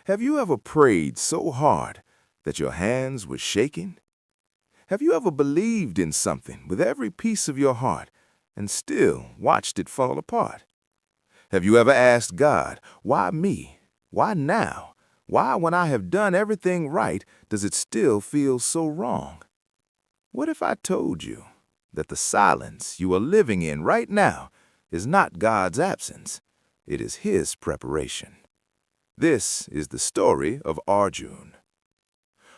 Have you ever prayed so hard that your hands were shaking? Have you ever believed in something with every piece of your heart and still watched it fall apart? Have you ever asked God, why me? Why now? Why, when I have done everything right, does it still feel so wrong? What if I told you that the silence you are living in right now is not God's absence, it is His preparation? This is the story of Arjun.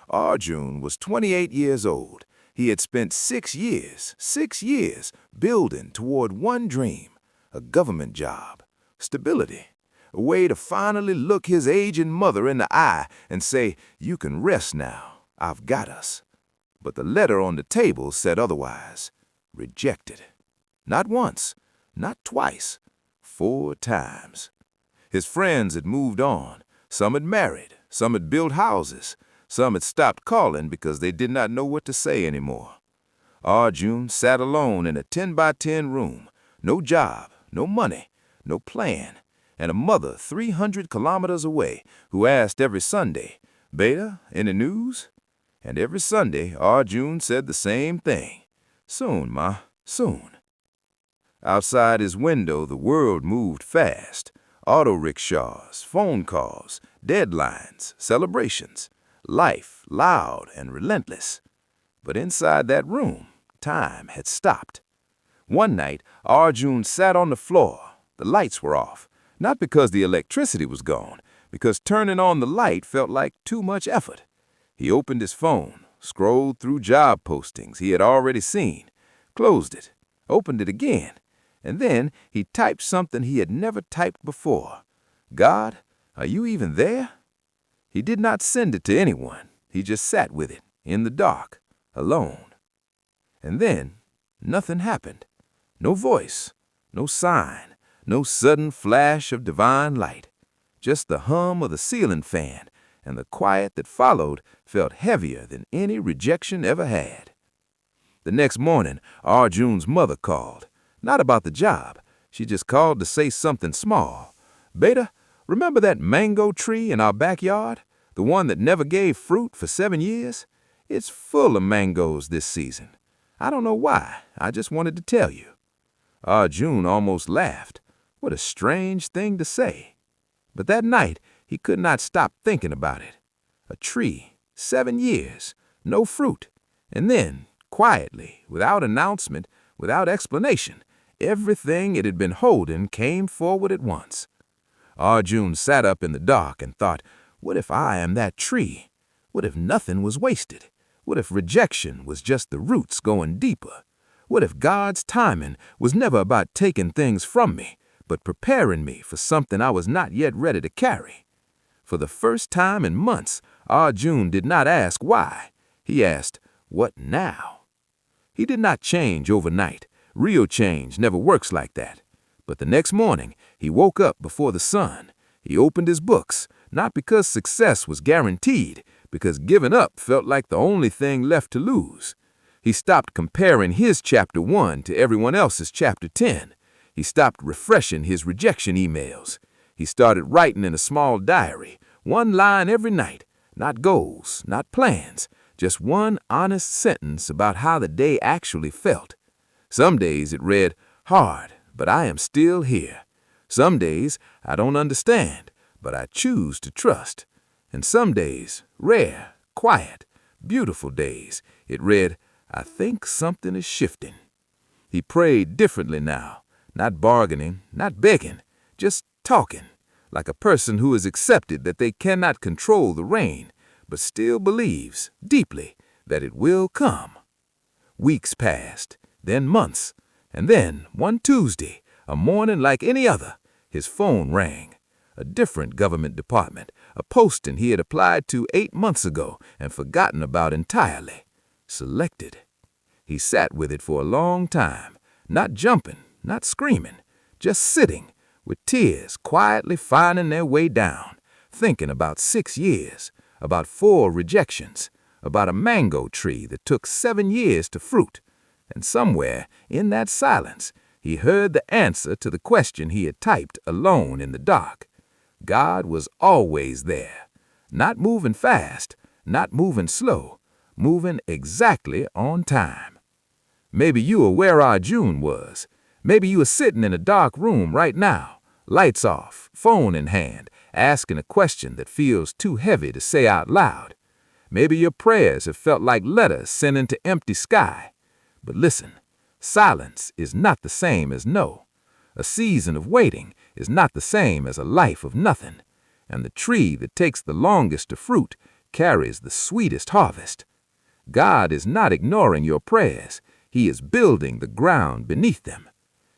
Arjun was 28 years old. He had spent 6 years, building toward one dream, a government job, stability, a way to finally look his aging mother in the eye and say, "You can rest now, I've got us." But the letter on the table said otherwise. Rejected. Not once, not twice, 4 times. His friends had moved on. Some had married. Some had built houses. Some had stopped calling because they did not know what to say anymore. Arjun sat alone in a 10-by-10 room. No job, no money, no plan, and a mother 300 kilometers away who asked every Sunday, "Beta, any news?" And every Sunday, Arjun said the same thing. "Soon, Ma, soon." Outside his window, the world moved fast. Auto rickshaws, phone calls, deadlines, celebrations. Life loud and relentless. But inside that room, time had stopped. One night, Arjun sat on the floor. The lights were off. Not because the electricity was gone, because turning on the light felt like too much effort. He opened his phone, scrolled through job postings he had already seen, closed it, opened it again, and then he typed something he had never typed before. "God, are you even there?" He did not send it to anyone. He just sat with it, in the dark, alone. And then, nothing happened. No voice, no sign, no sudden flash of divine light. Just the hum of the ceiling fan, and the quiet that followed felt heavier than any rejection ever had. The next morning, Arjun's mother called. Not about the job. She just called to say something small. "Beta, remember that mango tree in our backyard? The one that never gave fruit for 7 years? It's full of mangoes this season. I don't know why. I just wanted to tell you." Arjun almost laughed. What a strange thing to say. But that night, he could not stop thinking about it. A tree, 7 years, no fruit. And then, quietly, without announcement, without explanation, everything it had been holding came forward at once. Arjun sat up in the dark and thought, what if I am that tree? What if nothing was wasted? What if rejection was just the roots going deeper? What if God's timing was never about taking things from me, but preparing me for something I was not yet ready to carry? For the first time in months, Arjun did not ask why. He asked, what now? He did not change overnight. Real change never works like that. But the next morning, he woke up before the sun. He opened his books, not because success was guaranteed, because giving up felt like the only thing left to lose. He stopped comparing his chapter 1 to everyone else's chapter 10. He stopped refreshing his rejection emails. He started writing in a small diary, 1 line every night, not goals, not plans, just one honest sentence about how the day actually felt. Some days it read, "Hard, but I am still here." Some days, "I don't understand, but I choose to trust." And some days, rare, quiet, beautiful days, it read, "I think something is shifting." He prayed differently now, not bargaining, not begging, just talking, like a person who has accepted that they cannot control the rain, but still believes, deeply, that it will come. Weeks passed, then months, and then, one Tuesday, a morning like any other, his phone rang. A different government department, a posting he had applied to 8 months ago and forgotten about entirely. Selected. He sat with it for a long time, not jumping, not screaming, just sitting, with tears quietly finding their way down, thinking about 6 years, about 4 rejections, about a mango tree that took 7 years to fruit. And somewhere, in that silence, he heard the answer to the question he had typed alone in the dark. God was always there, Not moving fast, not moving slow, moving exactly on time. Maybe you are where Arjun was. Maybe you are sitting in a dark room right now, lights off, phone in hand, asking a question that feels too heavy to say out loud. Maybe your prayers have felt like letters sent into empty sky. But listen, silence is not the same as no. A season of waiting is not the same as a life of nothing. And the tree that takes the longest to fruit carries the sweetest harvest. God is not ignoring your prayers. He is building the ground beneath them.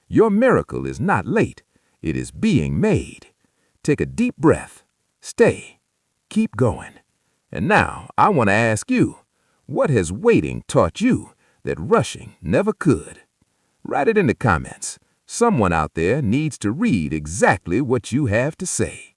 Your miracle is not late. It is being made. Take a deep breath. Stay. Keep going. And now I want to ask you, what has waiting taught you that rushing never could? Write it in the comments. Someone out there needs to read exactly what you have to say.